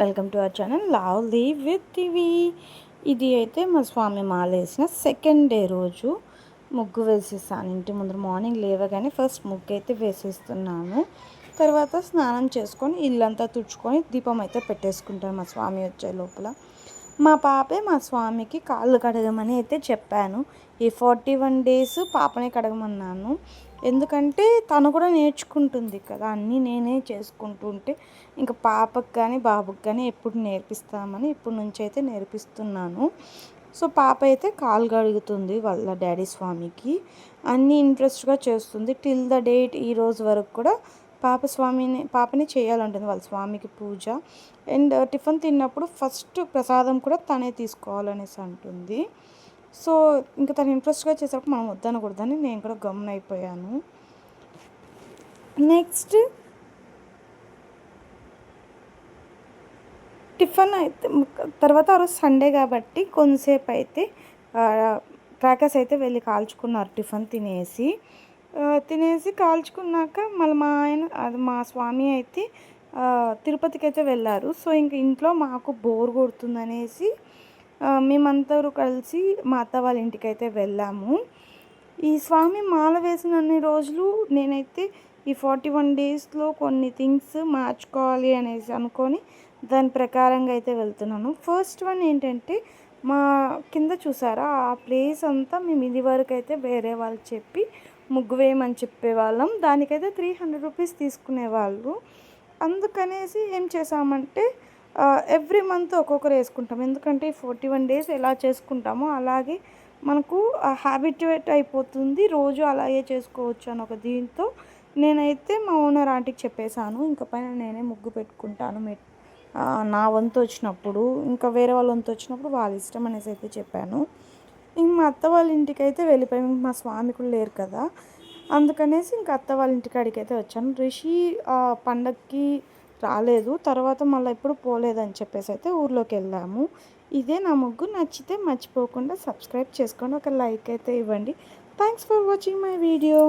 Welcome to our channel love leave with TV. ఇది అయితే మా స్వామి మాల వేసిన సెకండ్ డే రోజు ముగ్గు వేసేసాను. ఇంటి ముందర మార్నింగ్ లేవగానే ఫస్ట్ ముగ్గు అయితే వేసేస్తున్నాను. తర్వాత స్నానం చేసుకొని ఇల్లంతా తుడుచుకొని దీపం అయితే పెట్టేసుకుంటాను మా స్వామి వచ్చే లోపల. మా పాపే మా స్వామికి కాళ్ళు కడగమని అయితే చెప్పాను. ఈ 41 days పాపనే కడగమన్నాను. ఎందుకంటే తను కూడా నేర్చుకుంటుంది కదా, అన్నీ నేనే చేసుకుంటుంటే ఇంకా పాపకు కానీ బాబుకి కానీ ఎప్పుడు నేర్పిస్తామని ఇప్పటి నుంచి అయితే నేర్పిస్తున్నాను. సో పాప అయితే కాలు కడుగుతుంది వాళ్ళ డాడీ స్వామికి. అన్నీ ఇంట్రెస్ట్గా చేస్తుంది. టిల్ ద డేట్ ఈ రోజు వరకు కూడా పాపని చేయాలంటుంది వాళ్ళ స్వామికి పూజ. అండ్ టిఫిన్ తిన్నప్పుడు ఫస్ట్ ప్రసాదం కూడా తనే తీసుకోవాలనేసి అంటుంది. సో ఇంకా తను ఇంట్రెస్ట్గా చేసేటప్పుడు మనం వద్దనకూడదని నేను కూడా గమ్మున అయిపోయాను. నెక్స్ట్ టిఫిన్ అయితే తర్వాత ఆ రోజు సండే కాబట్టి కొంతసేపు అయితే క్రాకర్స్ అయితే వెళ్ళి కాల్చుకున్నారు టిఫిన్ తినేసి కాల్చుకున్నాక మళ్ళీ మా స్వామి అయితే తిరుపతికి అయితే వెళ్ళారు. సో ఇంక ఇంట్లో మాకు బోర్ కొడుతుందనేసి మేమందరూ కలిసి మా అత్త వాళ్ళ ఇంటికి అయితే వెళ్ళాము. ఈ స్వామి మాల వేసిన అన్ని రోజులు నేనైతే ఈ 41 daysలో కొన్ని థింగ్స్ మార్చుకోవాలి అనేసి అనుకొని దాని ప్రకారంగా అయితే వెళ్తున్నాను. ఫస్ట్ వన్ ఏంటంటే మా కింద చూసారా ఆ ప్లేస్ అంతా మేము ఇది వరకు అయితే వేరే వాళ్ళు చెప్పి ముగ్గు వేయమని చెప్పేవాళ్ళం. దానికైతే 300 rupees తీసుకునేవాళ్ళు. అందుకనేసి ఏం చేసామంటే ఎవ్రీ మంత్ ఒక్కొక్కరు వేసుకుంటాం. ఎందుకంటే 41 days ఎలా చేసుకుంటామో అలాగే మనకు హ్యాబిట్యుయేట్ అయిపోతుంది, రోజు అలాగే చేసుకోవచ్చు అని ఒక దీంతో నేనైతే మా ఓనర్ ఆంటీకి చెప్పేశాను, ఇంకా పైన నేనే ముగ్గు పెట్టుకుంటాను నా వంతు వచ్చినప్పుడు, ఇంకా వేరే వాళ్ళ వంతు వచ్చినప్పుడు వాళ్ళ ఇష్టం అనేసి అయితే చెప్పాను. ఇంక మా అత్త వాళ్ళ ఇంటికి అయితే వెళ్ళిపోయాము. మా స్వామి కూడా లేరు కదా, అందుకనేసి ఇంకా అత్త వాళ్ళ ఇంటికి అడిగి అయితే వచ్చాను. రిషి పండగకి రాలేదు, తర్వాత మళ్ళీ ఎప్పుడు పోలేదని చెప్పేసి అయితే ఊర్లోకి వెళ్ళాము. ఇదే నా ముగ్గు. నచ్చితే మర్చిపోకుండా సబ్స్క్రైబ్ చేసుకోండి, ఒక లైక్ అయితే ఇవ్వండి. Thanks for watching my video.